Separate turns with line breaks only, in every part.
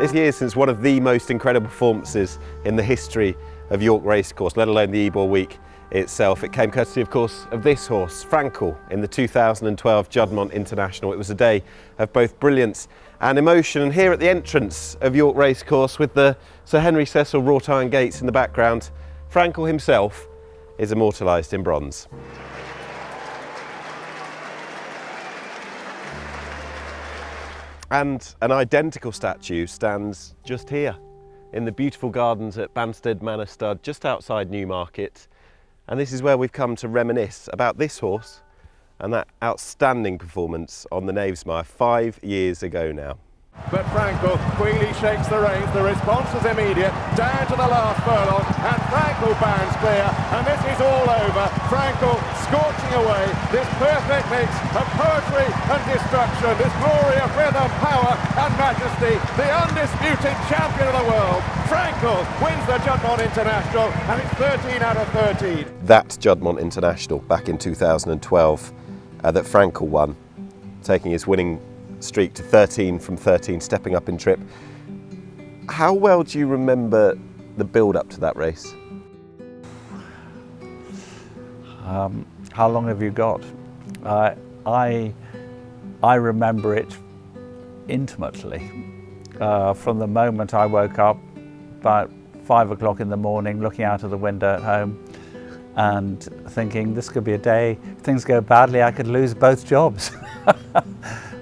It's years since one of the most incredible performances in the history of York Racecourse, let alone the Ebor Week itself. It came courtesy, of course, of this horse, Frankel, in the 2012 Juddmonte International. It was a day of both brilliance and emotion. And here at the entrance of York Racecourse, with the Sir Henry Cecil wrought iron gates in the background, Frankel himself is immortalised in bronze. And an identical statue stands just here in the beautiful gardens at Banstead Manor Stud, just outside Newmarket. And this is where we've come to reminisce about this horse and that outstanding performance on the Knaves Mire 5 years ago now.
But Frankel, Queally shakes the reins, the response is immediate, down to the last furlong, and Frankel bounds clear, and this is all over. Frankel scorching away, this perfect mix of poetry and destruction, this glory of rhythm, power and majesty, the undisputed champion of the world. Frankel wins the Juddmonte International, and it's 13 out of 13.
That Juddmonte International back in 2012 that Frankel won, taking his winning streak to 13 from 13, stepping up in trip. How well do you remember the build-up to that race?
How long have you got? I remember it intimately. From the moment I woke up about 5 o'clock in the morning, looking out of the window at home and thinking, this could be a day, if things go badly, I could lose both jobs.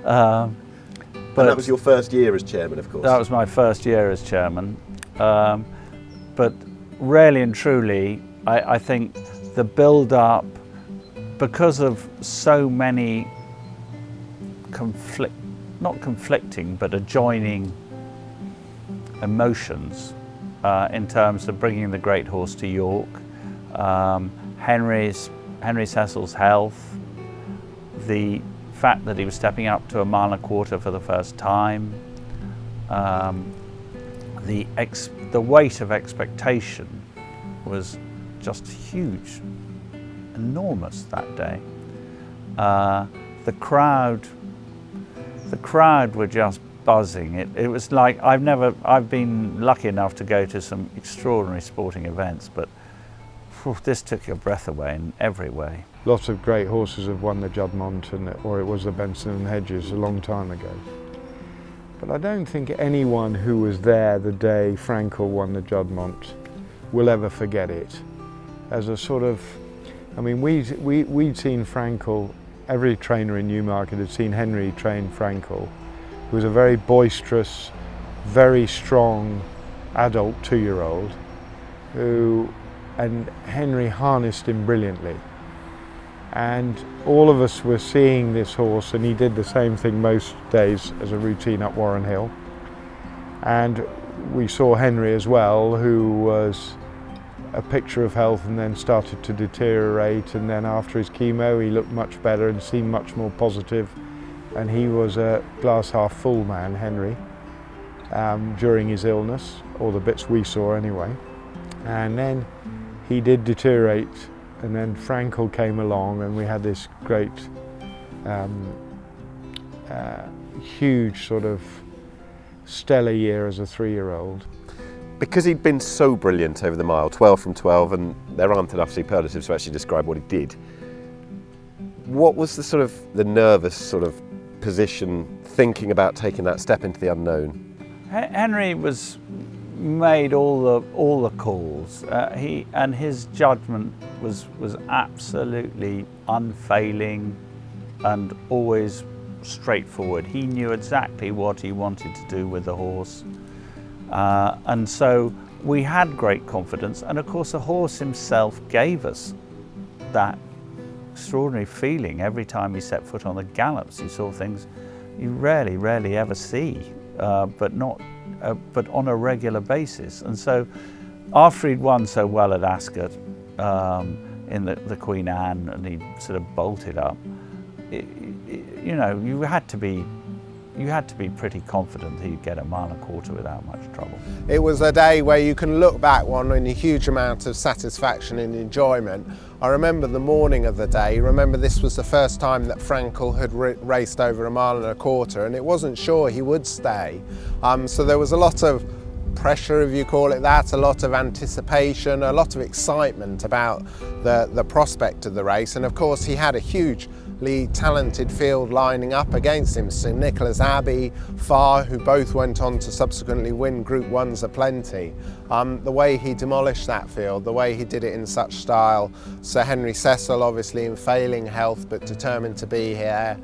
But that was your first year as chairman, of course.
That was my first year as chairman. But really and truly, I think the build-up, because of so many not conflicting, but adjoining emotions in terms of bringing the great horse to York, Henry Cecil's health, the fact that he was stepping up to 1.25 miles for the first time, the weight of expectation was just huge, enormous that day. The crowd were just buzzing. It was like I've been lucky enough to go to some extraordinary sporting events, but this took your breath away in every way.
Lots of great horses have won the Juddmonte, or it was the Benson and Hedges a long time ago. But I don't think anyone who was there the day Frankel won the Juddmonte will ever forget it. As a sort of, I mean, we'd seen Frankel, every trainer in Newmarket had seen Henry train Frankel, who was a very boisterous, very strong adult 2-year-old, and Henry harnessed him brilliantly. And all of us were seeing this horse, and he did the same thing most days as a routine up Warren Hill. And we saw Henry as well, who was a picture of health and then started to deteriorate, and then after his chemo he looked much better and seemed much more positive, and he was a glass half full man, Henry, during his illness, or the bits we saw anyway. And then he did deteriorate, and then Frankel came along, and we had this great, huge sort of stellar year as a 3-year-old.
Because he'd been so brilliant over the mile, 12 from 12, and there aren't enough superlatives to actually describe what he did. What was the nervous sort of position thinking about taking that step into the unknown?
Henry made all the calls. And his judgment was absolutely unfailing and always straightforward. He knew exactly what he wanted to do with the horse, and so we had great confidence. And of course, the horse himself gave us that extraordinary feeling every time he set foot on the gallops. You saw things you rarely ever see, but on a regular basis. And so after he'd won so well at Ascot in the Queen Anne, and he sort of bolted up, you know, you had to be you had to be pretty confident that he'd get a mile and a quarter without much trouble.
It was a day where you can look back on in a huge amount of satisfaction and enjoyment. I remember the morning of the day. Remember, this was the first time that Frankel had raced over a mile and a quarter, and it wasn't sure he would stay. So there was a lot of pressure, if you call it that, a lot of anticipation, a lot of excitement about the prospect of the race. And of course he had a hugely talented field lining up against him. St Nicholas Abbey, Farhh, who both went on to subsequently win Group 1s aplenty. The way he demolished that field, the way he did it in such style. Sir Henry Cecil, obviously in failing health but determined to be here,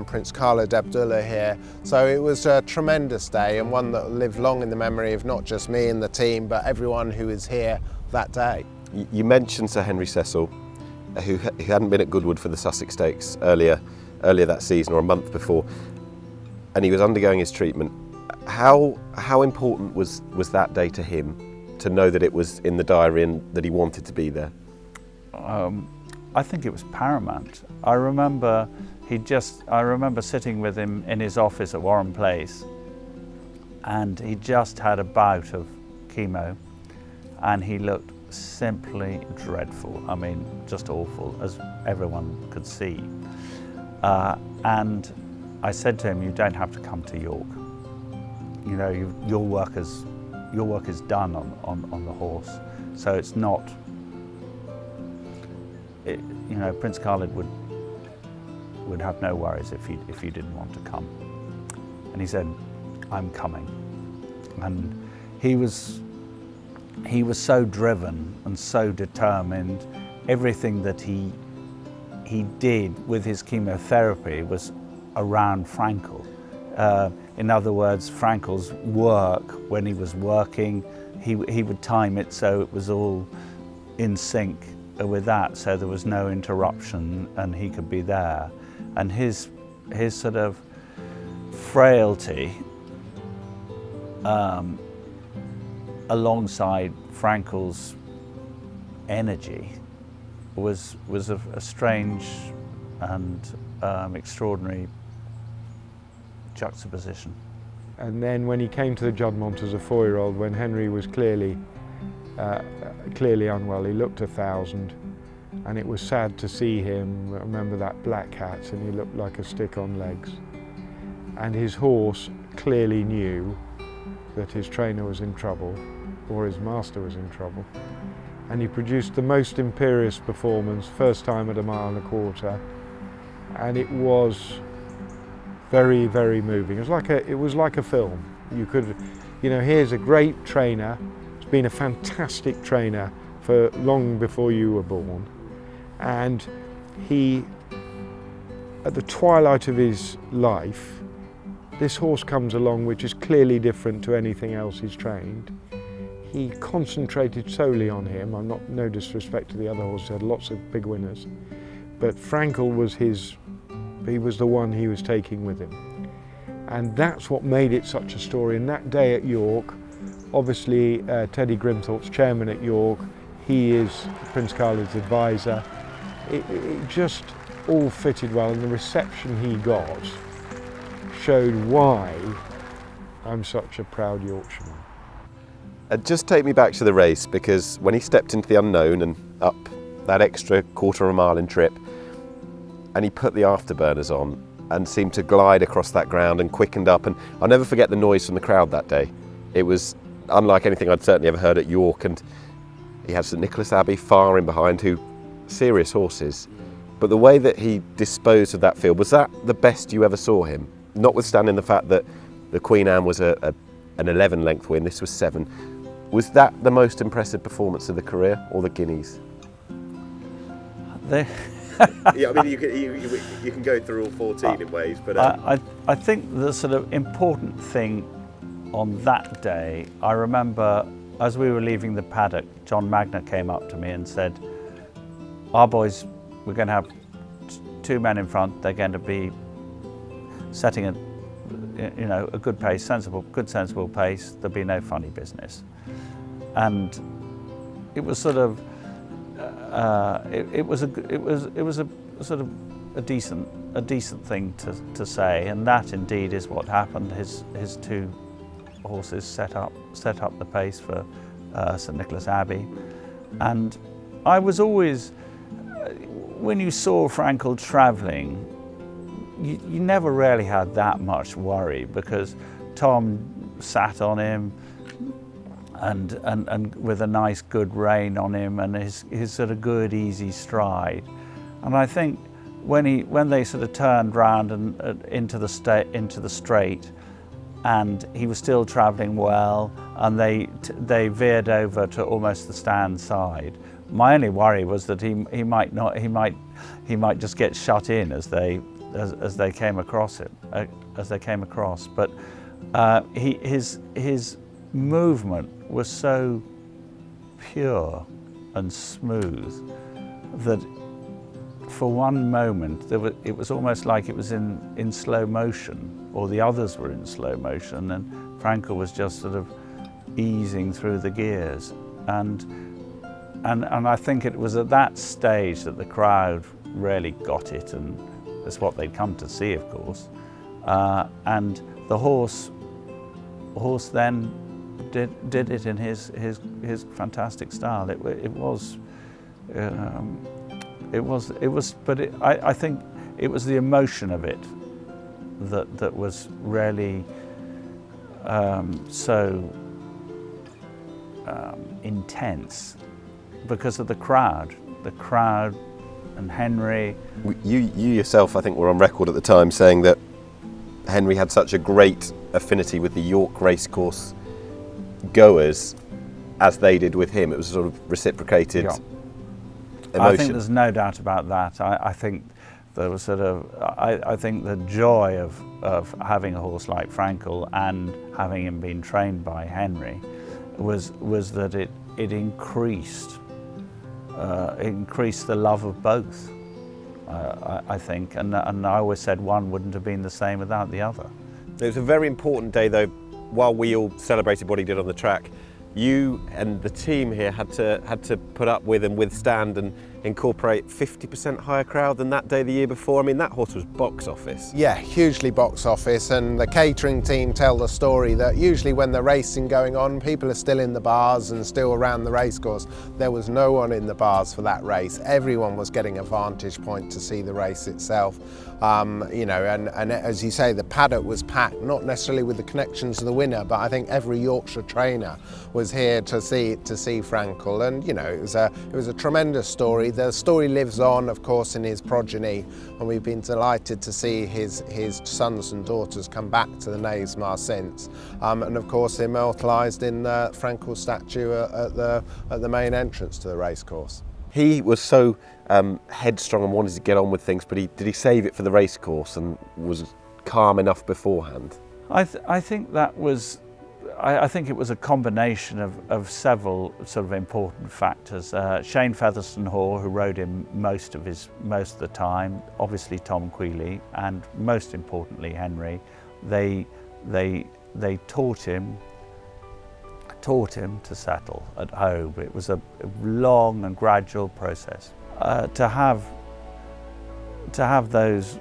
Prince Khalid Abdullah here. So it was a tremendous day, and one that lived long in the memory of not just me and the team, but everyone who was here that day.
You mentioned Sir Henry Cecil, who hadn't been at Goodwood for the Sussex Stakes earlier that season, or a month before, and he was undergoing his treatment. How important was that day to him, to know that it was in the diary and that he wanted to be there?
I think it was paramount. I remember sitting with him in his office at Warren Place, and he just had a bout of chemo, and he looked simply dreadful. I mean, just awful, as everyone could see. And I said to him, "You don't have to come to York. You know, your work is done on the horse. So it's not. You know, Prince Khalid would have no worries if you didn't want to come." And he said, "I'm coming." And he was so driven and so determined. Everything that he did with his chemotherapy was around Frankel. In other words, Frankel's work, when he was working, he would time it so it was all in sync with that, so there was no interruption and he could be there. And his sort of frailty alongside Frankel's energy was a strange and extraordinary juxtaposition.
And then when he came to the Juddmonte as a 4-year-old, when Henry was clearly unwell, he looked 1,000, and it was sad to see him. I remember that black hat, and he looked like a stick on legs. And his horse clearly knew that his trainer was in trouble, or his master was in trouble. And he produced the most imperious performance, first time at a mile and a quarter, and it was very, very moving. It was like a film. You could, you know, here's a great trainer. He's been a fantastic trainer for long before you were born, and he, at the twilight of his life, this horse comes along which is clearly different to anything else he's trained. He concentrated solely on him. I'm not, no disrespect to the other horses, had lots of big winners, but Frankel was he was the one he was taking with him. And that's what made it such a story. And that day at York, obviously Teddy Grimthorpe's chairman at York, he is Prince Khalid's advisor. It just all fitted well, and the reception he got showed why I'm such a proud Yorkshireman.
Just take me back to the race, because when he stepped into the unknown and up that extra quarter of a mile in trip, and he put the afterburners on and seemed to glide across that ground and quickened up, and I'll never forget the noise from the crowd that day. It was unlike anything I'd certainly ever heard at York, and he had St Nicholas Abbey far in behind, who serious horses. But the way that he disposed of that field, was that the best you ever saw him? Notwithstanding the fact that the Queen Anne was an 11 length win, this was 7. Was that the most impressive performance of the career, or the Guineas? Yeah, I mean, you can go through all 14 in ways, but
I think the sort of important thing on that day, I remember as we were leaving the paddock, John Magner came up to me and said, "Our boys, we're going to have 2 men in front. They're going to be setting a good pace, good sensible pace. There'll be no funny business." And it was sort of it was a sort of a decent a decent thing to say, and that indeed is what happened. His two horses set up the pace for St Nicholas Abbey, and I was always, when you saw Frankel travelling, you never really had that much worry, because Tom sat on him and with a nice good rein on him, and his sort of good easy stride. And I think when they sort of turned round and into the straight, and he was still travelling well, and they veered over to almost the stand side. My only worry was that he might just get shut in as they came across it, But his movement was so pure and smooth that for one moment it was almost like it was in slow motion, or the others were in slow motion, and Frankel was just sort of easing through the gears. And I think it was at that stage that the crowd really got it, and that's what they'd come to see, of course. And the horse then did it in his fantastic style. I think it was the emotion of it that was really so intense, because of the crowd and Henry.
You yourself, I think, were on record at the time saying that Henry had such a great affinity with the York Racecourse goers as they did with him. It was sort of reciprocated emotion.
I think there's no doubt about that. I think there was I think the joy of having a horse like Frankel and having him been trained by Henry was that it increased the love of both. I think, and I always said one wouldn't have been the same without the other.
It was a very important day, though. While we all celebrated what he did on the track, you and the team here had to put up with and withstand and incorporate 50% higher crowd than that day the year before. I mean, that horse was box office.
Yeah, hugely box office, and the catering team tell the story that usually when the racing going on, people are still in the bars and still around the racecourse. There was no one in the bars for that race. Everyone was getting a vantage point to see the race itself. You know, and as you say, the paddock was packed, not necessarily with the connections of the winner, but I think every Yorkshire trainer was here to see Frankel, and you know, it was a tremendous story. The story lives on, of course, in his progeny, and we've been delighted to see his sons and daughters come back to the Knavesmire since, and of course immortalised in Frankel's statue at the main entrance to the racecourse.
He was so headstrong and wanted to get on with things, but did he save it for the racecourse and was calm enough beforehand?
I think that was. I think it was a combination of several sort of important factors. Shane Featherstone-Hoare, who rode him most of the time, obviously Tom Queally, and most importantly Henry. They taught him to settle at home. It was a long and gradual process. To have those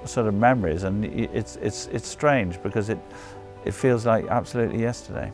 sort of memories, and it's strange because it feels like absolutely yesterday.